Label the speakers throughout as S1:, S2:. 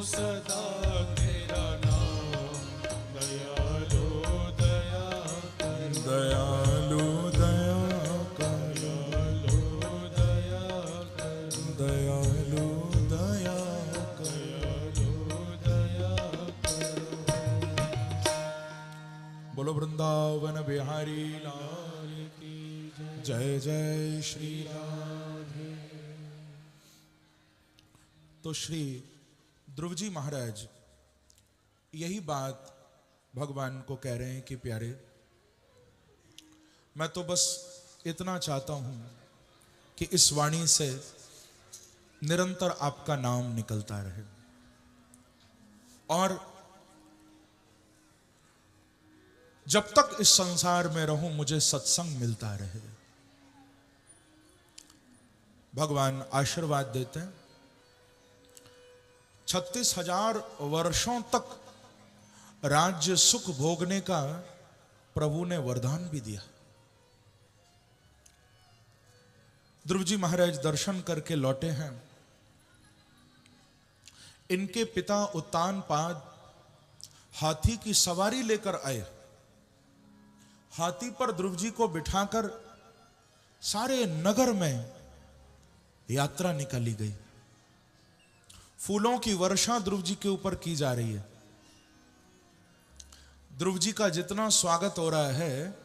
S1: सदा तेरा नाम, दयालु दया करो,
S2: दयालु दया करो,
S1: दयालु दया
S2: दयालु
S1: करो,
S2: दया
S1: दयालु दया करो।
S2: बोलो वृंदावन बिहारी लाल की जय जय श्री राधे। तो श्री ध्रुव जी महाराज यही बात भगवान को कह रहे हैं कि प्यारे, मैं तो बस इतना चाहता हूं कि इस वाणी से निरंतर आपका नाम निकलता रहे और जब तक इस संसार में रहूं मुझे सत्संग मिलता रहे। भगवान आशीर्वाद देते हैं। 36,000 वर्षों तक राज्य सुख भोगने का प्रभु ने वरदान भी दिया। ध्रुव जी महाराज दर्शन करके लौटे हैं। इनके पिता उत्तानपाद हाथी की सवारी लेकर आए। हाथी पर ध्रुव जी को बिठाकर सारे नगर में यात्रा निकाली गई। फूलों की वर्षा ध्रुव जी के ऊपर की जा रही है। ध्रुव जी का जितना स्वागत हो रहा है,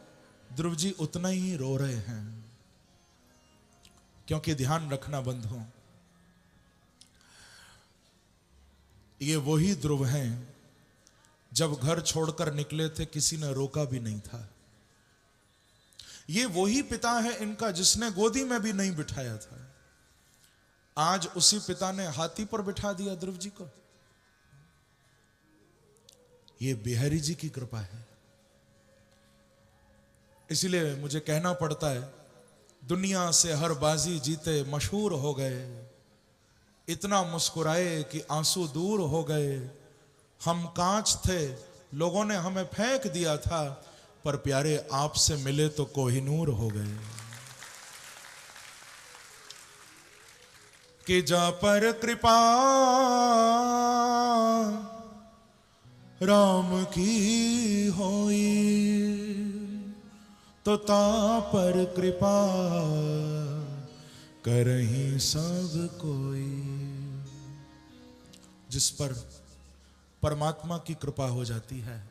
S2: ध्रुव जी उतना ही रो रहे हैं। क्योंकि ध्यान रखना बंधुओं, ये वही ध्रुव हैं जब घर छोड़कर निकले थे किसी ने रोका भी नहीं था। ये वही पिता है इनका जिसने गोदी में भी नहीं बिठाया था। आज उसी पिता ने हाथी पर बिठा दिया ध्रुव जी को। ये बिहारी जी की कृपा है। इसलिए मुझे कहना पड़ता है, दुनिया से हर बाजी जीते मशहूर हो गए, इतना मुस्कुराए कि आंसू दूर हो गए। हम कांच थे, लोगों ने हमें फेंक दिया था, पर प्यारे आपसे मिले तो कोहिनूर हो गए। कि जा पर कृपा राम की होई, तो ता पर कृपा करहीं सब कोई। जिस पर परमात्मा की कृपा हो जाती है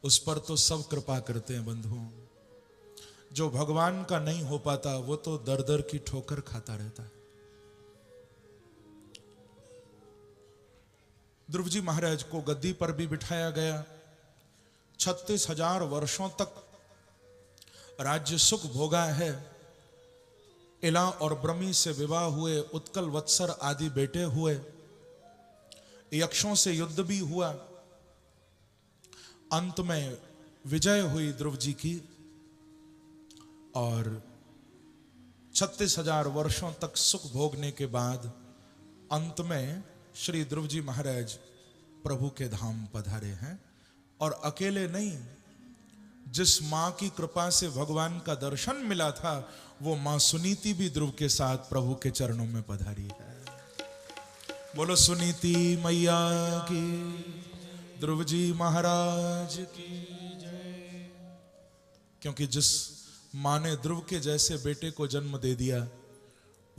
S2: उस पर तो सब कृपा करते हैं बंधुओं। जो भगवान का नहीं हो पाता वो तो दर दर की ठोकर खाता रहता है। ध्रुव जी महाराज को गद्दी पर भी बिठाया गया। 36,000 वर्षों तक राज्य सुख भोगा है। इला और ब्रह्मी से विवाह हुए, उत्कल वत्सर आदि बेटे हुए, यक्षों से युद्ध भी हुआ। अंत में विजय हुई ध्रुव जी की और 36,000 वर्षों तक सुख भोगने के बाद अंत में श्री ध्रुव जी महाराज प्रभु के धाम पधारे हैं। और अकेले नहीं, जिस मां की कृपा से भगवान का दर्शन मिला था वो मां सुनीति भी ध्रुव के साथ प्रभु के चरणों में पधारी है। बोलो सुनीति मैया की, ध्रुव जी महाराज की जय। क्योंकि जिस मां ने ध्रुव के जैसे बेटे को जन्म दे दिया,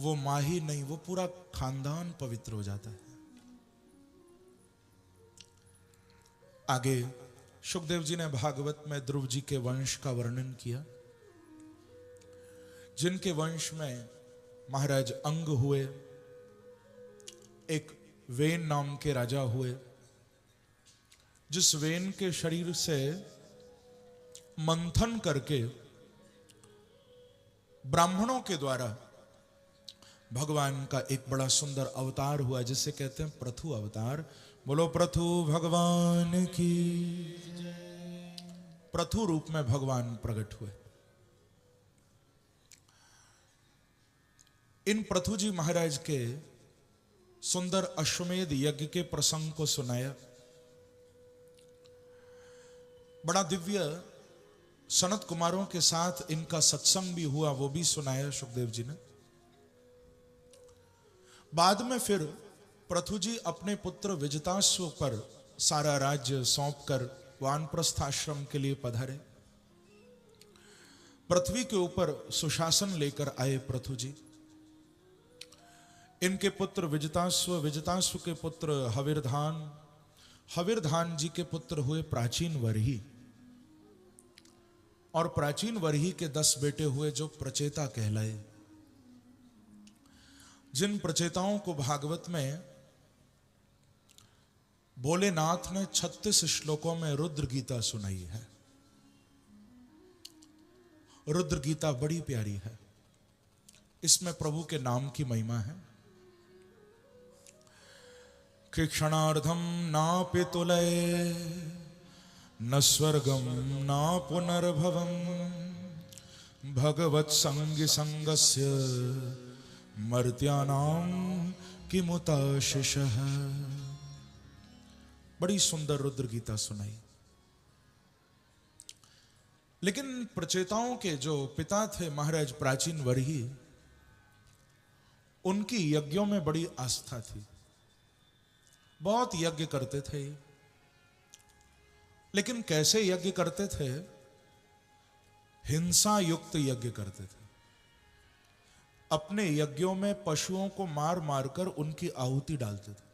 S2: वो मां ही नहीं, वो पूरा खानदान पवित्र हो जाता है। आगे शुकदेव जी ने भागवत में ध्रुव जी के वंश का वर्णन किया, जिनके वंश में महाराज अंग हुए, एक वेन नाम के राजा हुए, जिस वेन के शरीर से मंथन करके ब्राह्मणों के द्वारा भगवान का एक बड़ा सुंदर अवतार हुआ, जिसे कहते हैं प्रथु अवतार। बोलो प्रथु भगवान की जय। प्रथु रूप में भगवान प्रकट हुए। इन प्रथु जी महाराज के सुंदर अश्वमेध यज्ञ के प्रसंग को सुनाया। बड़ा दिव्य सनत कुमारों के साथ इनका सत्संग भी हुआ, वो भी सुनाया सुखदेव जी ने। बाद में फिर पृथु जी अपने पुत्र विजिताश्व पर सारा राज्य सौंपकर वानप्रस्थ आश्रम के लिए पधारे। पृथ्वी के ऊपर सुशासन लेकर आए पृथु जी। इनके पुत्र विजिताश्व, विजिताश्व के पुत्र हविर्धान, हविर्धान जी के पुत्र हुए प्राचीन वरही, और प्राचीन वरही के 10 बेटे हुए जो प्रचेता कहलाए, जिन प्रचेताओं को भागवत में भोलेनाथ ने 36 श्लोकों में रुद्र गीता सुनाई है। रुद्र गीता बड़ी प्यारी है, इसमें प्रभु के नाम की महिमा है कि क्षणार्धम नापि तुलये न स्वर्गम न पुनर्भवम भगवत संग संगस्य मर्त्यानाम किमुताशिषः। बड़ी सुंदर रुद्र गीता सुनाई। लेकिन प्रचेताओं के जो पिता थे महाराज प्राचीन वरही, उनकी यज्ञों में बड़ी आस्था थी, बहुत यज्ञ करते थे। लेकिन कैसे यज्ञ करते थे? हिंसा युक्त यज्ञ करते थे। अपने यज्ञों में पशुओं को मार मारकर उनकी आहुति डालते थे।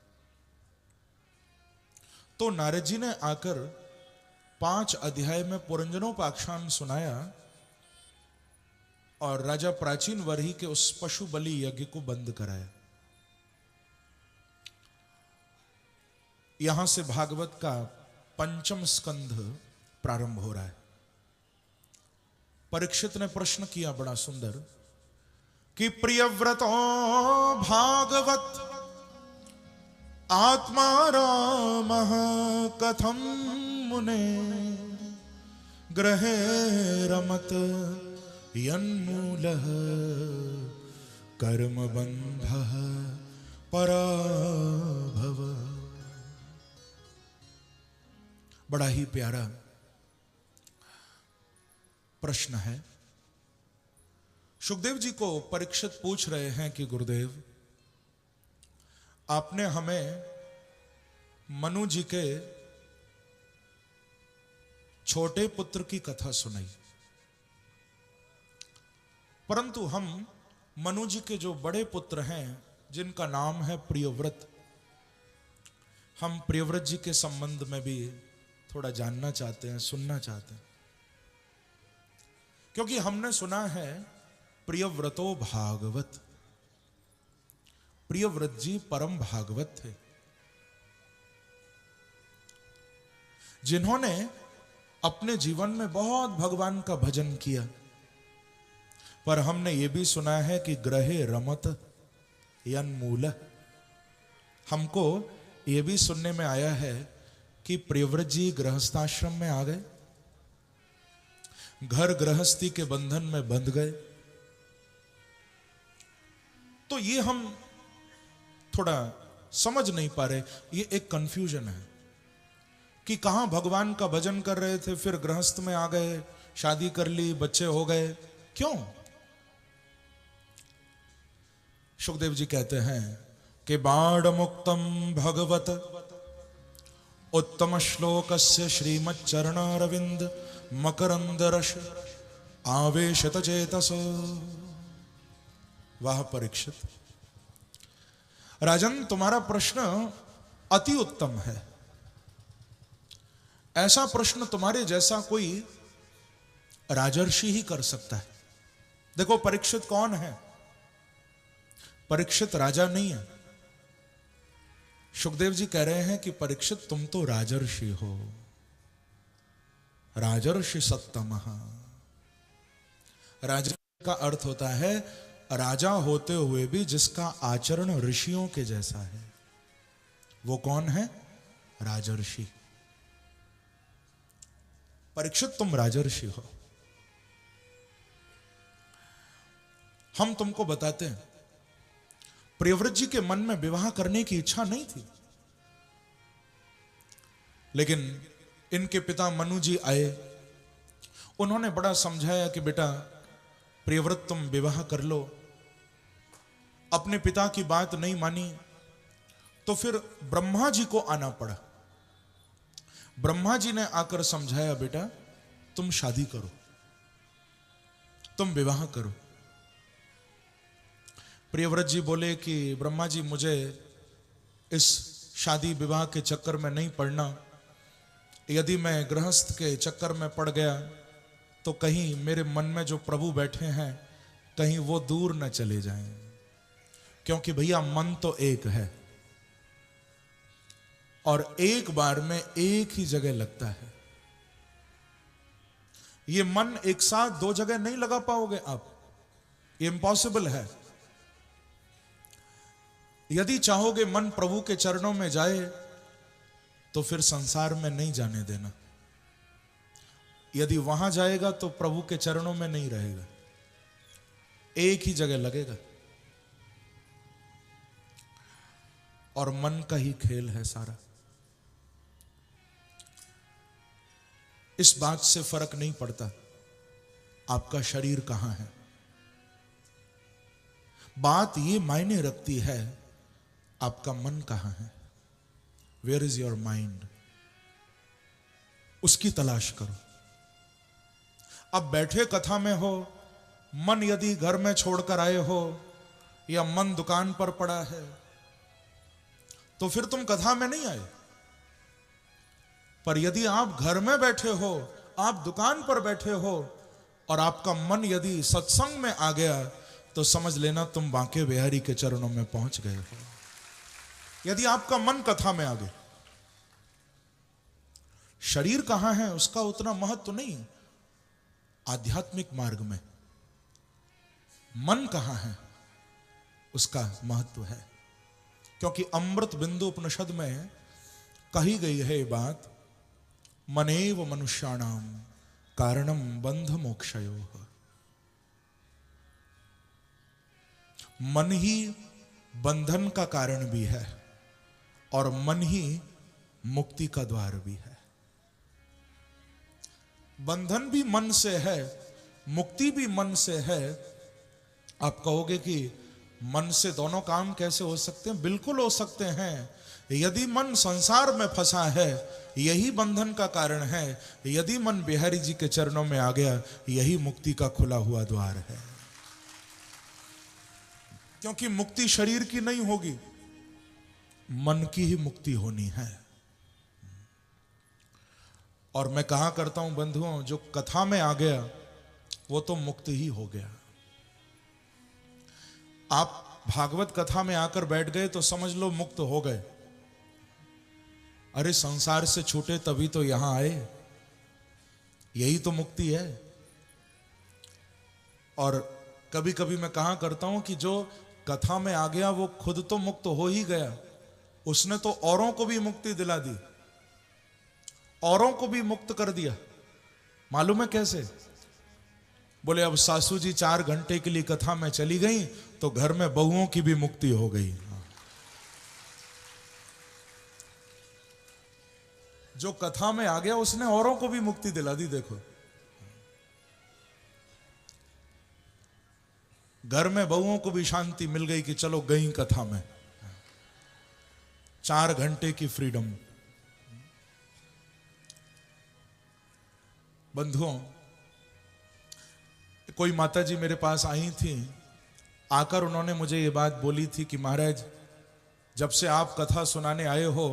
S2: तो नारद जी ने आकर 5 अध्याय में पुरंजनोपाख्यान सुनाया और राजा प्राचीन वरही के उस पशु बलि यज्ञ को बंद कराया। यहां से भागवत का 5वां स्कंध प्रारंभ हो रहा है। परीक्षित ने प्रश्न किया बड़ा सुंदर कि प्रियव्रतो भागवत आत्मा रामः कथम मुने ग्रहे रमत यन्मूलः कर्म बंधः पराभव। बड़ा ही प्यारा प्रश्न है। सुखदेव जी को परीक्षित पूछ रहे हैं कि गुरुदेव, आपने हमें मनु जी के छोटे पुत्र की कथा सुनाई, परंतु हम मनु जी के जो बड़े पुत्र हैं जिनका नाम है प्रियव्रत, हम प्रियव्रत जी के संबंध में भी थोड़ा जानना चाहते हैं, सुनना चाहते हैं। क्योंकि हमने सुना है प्रियव्रतो भागवत, प्रियव्रत जी परम भागवत थे, जिन्होंने अपने जीवन में बहुत भगवान का भजन किया। पर हमने यह भी सुना है कि ग्रहे रमत यन्मूल, हमको यह भी सुनने में आया है कि प्रियव्रत जी गृहस्थाश्रम में आ गए, घर गृहस्थी के बंधन में बंध गए। तो ये हम थोड़ा समझ नहीं पा रहे, ये एक कंफ्यूजन है कि कहां भगवान का भजन कर रहे थे, फिर गृहस्थ में आ गए, शादी कर ली, बच्चे हो गए, क्यों? सुखदेव जी कहते हैं कि बाण मुक्तम भगवत उत्तम श्लोकस्य श्रीमच्चरणारविंद मकरंद रस आवेशत चेतसो। वाह परीक्षित, राजन तुम्हारा प्रश्न अति उत्तम है। ऐसा प्रश्न तुम्हारे जैसा कोई राजर्षि ही कर सकता है। देखो परीक्षित कौन है? परीक्षित राजा नहीं है। सुखदेव जी कह रहे हैं कि परीक्षित तुम तो राजर्षि हो, राजर्षि सत्तमः। राजा का अर्थ होता है राजा होते हुए भी जिसका आचरण ऋषियों के जैसा है, वो कौन है? राजर्षि। परीक्षित तुम राजर्षि हो। हम तुमको बताते हैं, प्रियव्रत जी के मन में विवाह करने की इच्छा नहीं थी, लेकिन इनके पिता मनु जी आए, उन्होंने बड़ा समझाया कि बेटा प्रियव्रत तुम विवाह कर लो। अपने पिता की बात नहीं मानी तो फिर ब्रह्मा जी को आना पड़ा। ब्रह्मा जी ने आकर समझाया, बेटा तुम शादी करो, तुम विवाह करो। प्रियव्रत जी बोले कि ब्रह्मा जी मुझे इस शादी विवाह के चक्कर में नहीं पड़ना। यदि मैं गृहस्थ के चक्कर में पड़ गया तो कहीं मेरे मन में जो प्रभु बैठे हैं कहीं वो दूर न चले जाएं, क्योंकि भैया मन तो एक है और एक बार में एक ही जगह लगता है। ये मन एक साथ दो जगह नहीं लगा पाओगे आप, ये इम्पॉसिबल है। यदि चाहोगे मन प्रभु के चरणों में जाए तो फिर संसार में नहीं जाने देना। यदि वहां जाएगा तो प्रभु के चरणों में नहीं रहेगा, एक ही जगह लगेगा। और मन का ही खेल है सारा। इस बात से फर्क नहीं पड़ता आपका शरीर कहां है, बात ये मायने रखती है आपका मन कहां है। वेयर इज योर माइंड, उसकी तलाश करो। अब बैठे कथा में हो, मन यदि घर में छोड़कर आए हो या मन दुकान पर पड़ा है तो फिर तुम कथा में नहीं आए। पर यदि आप घर में बैठे हो, आप दुकान पर बैठे हो और आपका मन यदि सत्संग में आ गया तो समझ लेना तुम बांके बिहारी के चरणों में पहुंच गए हो। यदि आपका मन कथा में आ गया, शरीर कहां है उसका उतना महत्व नहीं। आध्यात्मिक मार्ग में मन कहां है उसका महत्व है, क्योंकि अमृत बिंदु उपनिषद में कही गई है ये बात, मनेव मनुष्याणाम कारणम बंध मोक्षयोः। मन ही बंधन का कारण भी है और मन ही मुक्ति का द्वार भी है। बंधन भी मन से है, मुक्ति भी मन से है। आप कहोगे कि मन से दोनों काम कैसे हो सकते हैं? बिल्कुल हो सकते हैं। यदि मन संसार में फंसा है यही बंधन का कारण है, यदि मन बिहारी जी के चरणों में आ गया यही मुक्ति का खुला हुआ द्वार है। क्योंकि मुक्ति शरीर की नहीं होगी, मन की ही मुक्ति होनी है। और मैं कहा करता हूं बंधुओं, जो कथा में आ गया वो तो मुक्त ही हो गया। आप भागवत कथा में आकर बैठ गए तो समझ लो मुक्त हो गए। अरे संसार से छूटे तभी तो यहां आए, यही तो मुक्ति है। और कभी कभी मैं कहा करता हूं कि जो कथा में आ गया वो खुद तो मुक्त हो ही गया, उसने तो औरों को भी मुक्ति दिला दी, औरों को भी मुक्त कर दिया। मालूम है कैसे? बोले अब सासू जी 4 घंटे के लिए कथा में चली गई तो घर में बहुओं की भी मुक्ति हो गई। जो कथा में आ गया उसने औरों को भी मुक्ति दिला दी। देखो घर में बहुओं को भी शांति मिल गई कि चलो गई कथा में, 4 घंटे की फ्रीडम। बंधुओं, कोई माता जी मेरे पास आई थी, आकर उन्होंने मुझे ये बात बोली थी कि महाराज जब से आप कथा सुनाने आए हो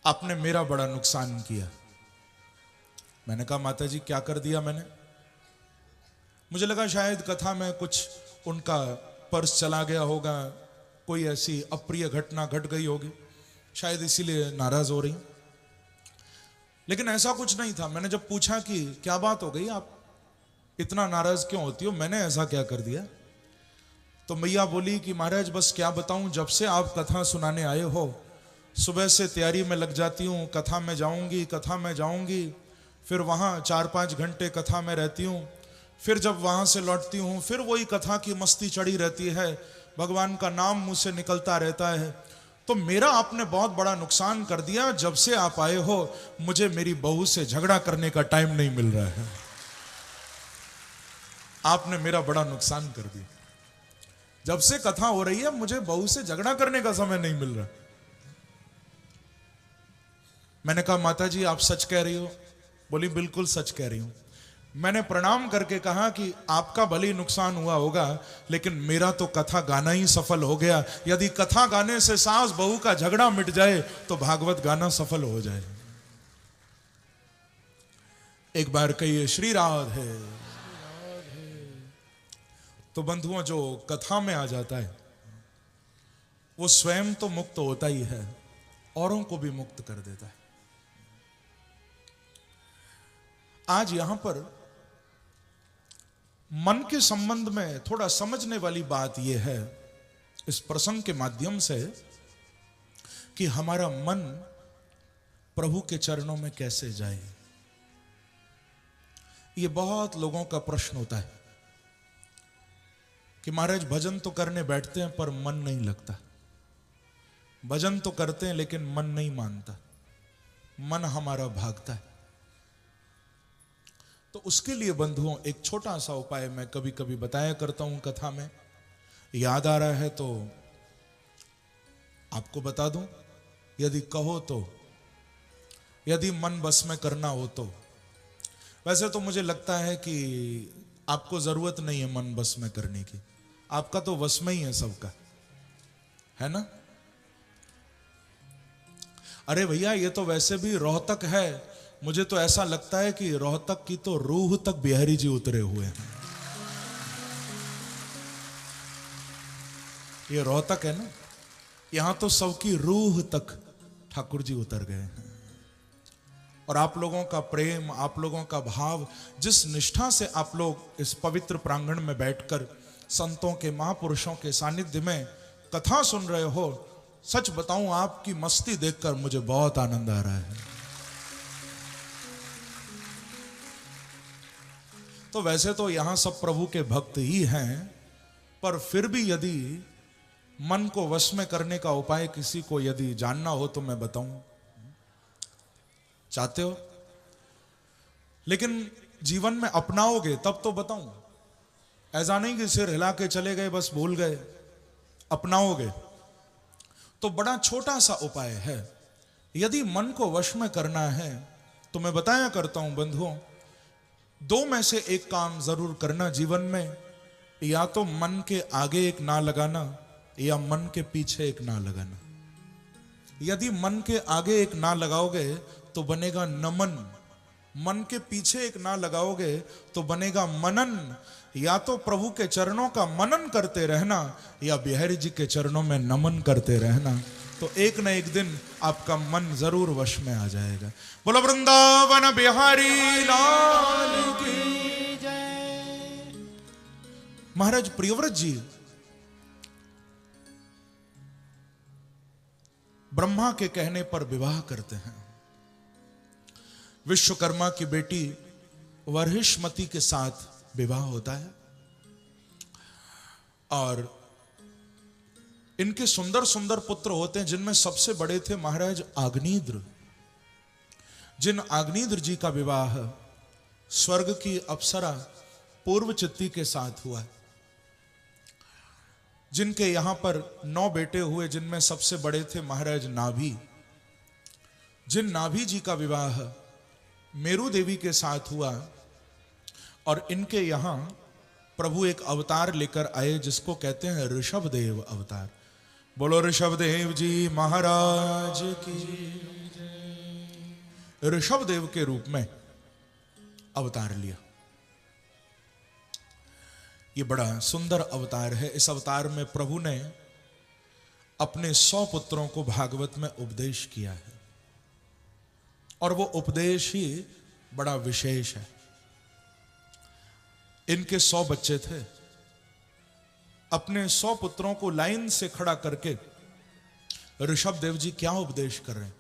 S2: आपने मेरा बड़ा नुकसान किया। मैंने कहा माता जी क्या कर दिया मैंने? मुझे लगा शायद कथा में कुछ उनका पर्स चला गया होगा, कोई ऐसी अप्रिय घटना घट गई होगी, शायद इसीलिए नाराज हो रही। लेकिन ऐसा कुछ नहीं था। मैंने जब पूछा कि क्या बात हो गई, आप इतना नाराज क्यों होती हो, मैंने ऐसा क्या कर दिया, तो मैया बोली कि महाराज बस क्या बताऊं, जब से आप कथा सुनाने आए हो सुबह से तैयारी में लग जाती हूं, कथा में जाऊंगी, फिर वहां 4-5 घंटे कथा में रहती हूं, फिर जब वहां से लौटती हूं फिर वही कथा की मस्ती चढ़ी रहती है, भगवान का नाम मुंह से निकलता रहता है। तो मेरा आपने बहुत बड़ा नुकसान कर दिया। जब से आप आए हो मुझे मेरी बहू से झगड़ा करने का टाइम नहीं मिल रहा है, आपने मेरा बड़ा नुकसान कर दिया। जब से कथा हो रही है मुझे बहू से झगड़ा करने का समय नहीं मिल रहा। मैंने कहा माता जी आप सच कह रही हो? बोली बिल्कुल सच कह रही हूं। मैंने प्रणाम करके कहा कि आपका भले ही नुकसान हुआ होगा, लेकिन मेरा तो कथा गाना ही सफल हो गया। यदि कथा गाने से सास बहू का झगड़ा मिट जाए तो भागवत गाना सफल हो जाए। एक बार कहिए श्री राधे। तो बंधुओं, जो कथा में आ जाता है वो स्वयं तो मुक्त होता ही है, औरों को भी मुक्त कर देता है। आज यहां पर मन के संबंध में थोड़ा समझने वाली बात यह है इस प्रसंग के माध्यम से कि हमारा मन प्रभु के चरणों में कैसे जाए। यह बहुत लोगों का प्रश्न होता है कि महाराज भजन तो करने बैठते हैं पर मन नहीं लगता, भजन तो करते हैं लेकिन मन नहीं मानता, मन हमारा भागता है। तो उसके लिए बंधुओं एक छोटा सा उपाय मैं कभी कभी बताया करता हूं कथा में, याद आ रहा है तो आपको बता दूं, यदि कहो तो, यदि मन बस में करना हो तो। वैसे तो मुझे लगता है कि आपको जरूरत नहीं है मन बस में करने की, आपका तो वश में ही है सबका, है ना? अरे भैया ये तो वैसे भी रोहतक है, मुझे तो ऐसा लगता है कि रोहतक की तो रूह तक बिहारी जी उतरे हुए हैं। ये रोहतक है ना, यहां तो सबकी रूह तक ठाकुर जी उतर गए हैं। और आप लोगों का प्रेम, आप लोगों का भाव, जिस निष्ठा से आप लोग इस पवित्र प्रांगण में बैठकर संतों के, महापुरुषों के सानिध्य में कथा सुन रहे हो, सच बताऊं आपकी मस्ती देखकर मुझे बहुत आनंद आ रहा है। तो वैसे तो यहां सब प्रभु के भक्त ही हैं, पर फिर भी यदि मन को वश में करने का उपाय किसी को यदि जानना हो तो मैं बताऊं। चाहते हो? लेकिन जीवन में अपनाओगे तब तो बताऊं। ऐसा नहीं कि सिर हिला के चले गए बस भूल गए, अपनाओगे तो बड़ा छोटा सा उपाय है। यदि मन को वश में करना है तो मैं बताया करता हूं बंधुओं, दो में से एक काम जरूर करना जीवन में, या तो मन के आगे एक ना लगाना या मन के पीछे एक ना लगाना। यदि मन के आगे एक ना लगाओगे तो बनेगा नमन, मन के पीछे एक ना लगाओगे तो बनेगा मनन। या तो प्रभु के चरणों का मनन करते रहना या बिहारी जी के चरणों में नमन करते रहना, तो एक न एक दिन आपका मन जरूर वश में आ जाएगा। बोलो वृंदावन बिहारी लाल की जय। महाराज प्रियव्रत जी ब्रह्मा के कहने पर विवाह करते हैं। विश्वकर्मा की बेटी वर्हिष्मति के साथ विवाह होता है और इनके सुंदर सुंदर पुत्र होते हैं, जिनमें सबसे बड़े थे महाराज आग्नेद्र। जिन आग्नेद्र जी का विवाह स्वर्ग की अप्सरा पूर्वचित्ती के साथ हुआ, जिनके यहां पर 9 बेटे हुए, जिनमें सबसे बड़े थे महाराज नाभि। जिन नाभि जी का विवाह मेरू देवी के साथ हुआ और इनके यहां प्रभु एक अवतार लेकर आए जिसको कहते हैं ऋषभदेव अवतार। बोलो ऋषभदेव जी महाराज की जय। ऋषभदेव के रूप में अवतार लिया। ये बड़ा सुंदर अवतार है। इस अवतार में प्रभु ने अपने 100 पुत्रों को भागवत में उपदेश किया है और वो उपदेश ही बड़ा विशेष है। इनके 100 बच्चे थे। अपने 100 पुत्रों को लाइन से खड़ा करके ऋषभदेव जी क्या उपदेश कर रहे हैं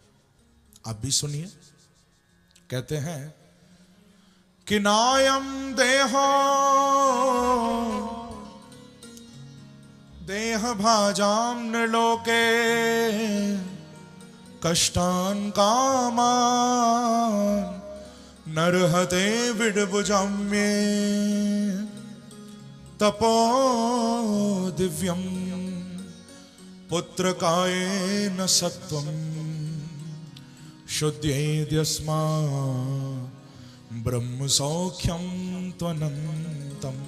S2: आप भी सुनिए। कहते हैं कि नायम देहो देह भाजाम नृलोके कष्टान कामान नरहते विडभुजाम्ये। तपो दिव्यम पुत्र कायेन सत्वम शुद्धेद्यस्मा ब्रह्म सौख्यम त्वनंतम।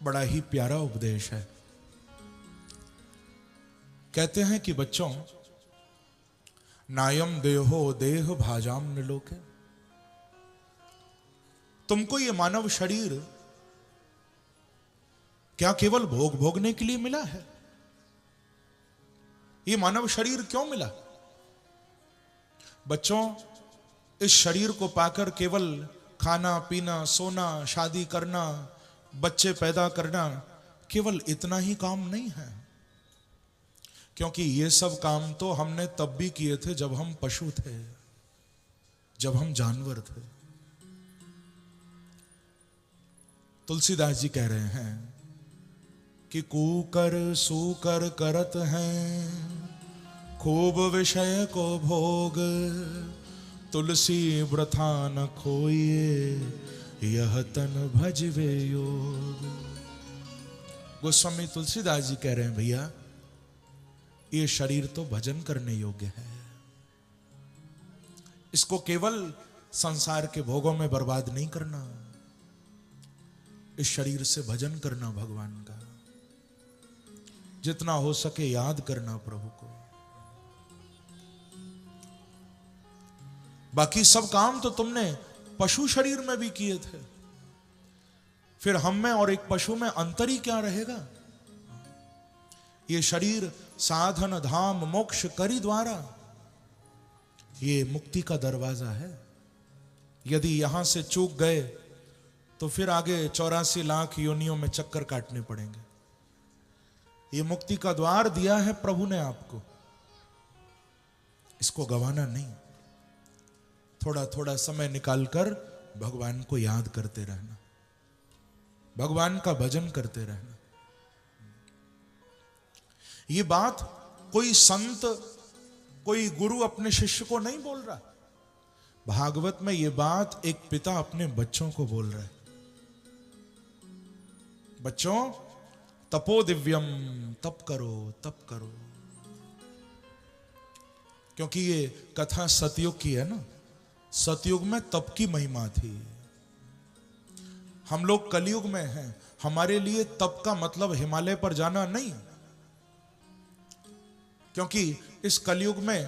S2: बड़ा ही प्यारा उपदेश है। कहते हैं कि बच्चों, नायम देहो देह भाजाम निलोके, तुमको ये मानव शरीर क्या केवल भोग भोगने के लिए मिला है? ये मानव शरीर क्यों मिला? बच्चों, इस शरीर को पाकर केवल खाना पीना, सोना, शादी करना, बच्चे पैदा करना, केवल इतना ही काम नहीं है। क्योंकि ये सब काम तो हमने तब भी किए थे जब हम पशु थे, जब हम जानवर थे। तुलसीदास जी कह रहे हैं कि कूकर सूकर करत हैं खूब विषय को भोग, तुलसी व्रथा न खोइए यह तन भजवे योग। गोस्वामी तुलसीदास जी कह रहे हैं, भैया ये शरीर तो भजन करने योग्य है, इसको केवल संसार के भोगों में बर्बाद नहीं करना, इस शरीर से भजन करना भगवान का, जितना हो सके याद करना प्रभु को। बाकी सब काम तो तुमने पशु शरीर में भी किए थे, फिर हम में और एक पशु में अंतर ही क्या रहेगा? ये शरीर साधन धाम मोक्ष करी द्वारा, ये मुक्ति का दरवाजा है। यदि यहां से चूक गए तो फिर आगे 84 लाख योनियों में चक्कर काटने पड़ेंगे। ये मुक्ति का द्वार दिया है प्रभु ने आपको, इसको गंवाना नहीं। थोड़ा थोड़ा समय निकालकर भगवान को याद करते रहना, भगवान का भजन करते रहना। ये बात कोई संत, कोई गुरु अपने शिष्य को नहीं बोल रहा। भागवत में ये बात एक पिता अपने बच्चों को बोल रहा है। बच्चों, तपो दिव्यम, तप करो, तप करो। क्योंकि ये कथा सतयुग की है ना, सतयुग में तप की महिमा थी। हम लोग कलयुग में हैं, हमारे लिए तप का मतलब हिमालय पर जाना नहीं, क्योंकि इस कलयुग में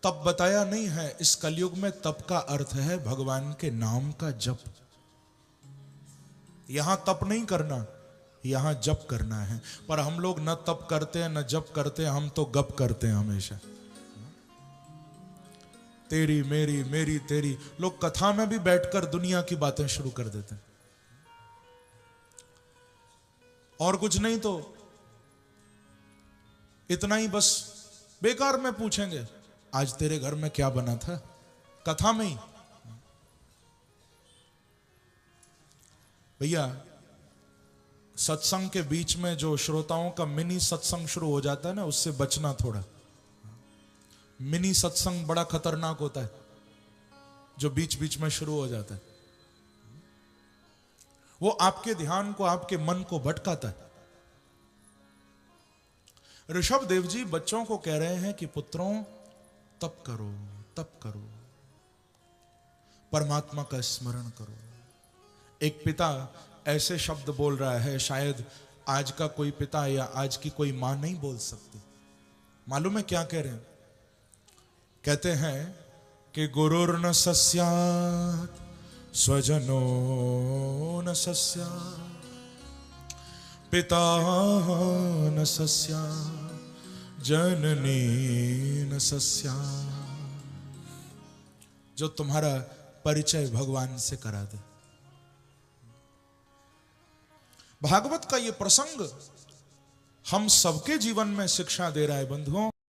S2: तप बताया नहीं है। इस कलयुग में तप का अर्थ है भगवान के नाम का जप। यहां तप नहीं करना, यहां जप करना है। पर हम लोग न तप करते हैं न जप करते हैं, हम तो गप करते हैं हमेशा। तेरी मेरी मेरी तेरी, लोग कथा में भी बैठकर दुनिया की बातें शुरू कर देते हैं, और कुछ नहीं तो इतना ही बस बेकार में पूछेंगे, आज तेरे घर में क्या बना था, कथा में ही। भैया, सत्संग के बीच में जो श्रोताओं का मिनी सत्संग शुरू हो जाता है ना, उससे बचना थोड़ा। मिनी सत्संग बड़ा खतरनाक होता है, जो बीच बीच में शुरू हो जाता है। वो आपके ध्यान को, आपके मन को भटकाता है। ऋषभ देव जी बच्चों को कह रहे हैं कि पुत्रों, तप करो, तप करो, परमात्मा का स्मरण करो। एक पिता ऐसे शब्द बोल रहा है, शायद आज का कोई पिता या आज की कोई मां नहीं बोल सकती। मालूम है क्या कह रहे हैं? कहते हैं कि गुरुर्न सस्यात् स्वजनो न सस्यात् पिता न सस्यात् जननी न सस्यात्। जो तुम्हारा परिचय भगवान से करा दे। भागवत का ये प्रसंग हम सबके जीवन में शिक्षा दे रहा है बंधुओं।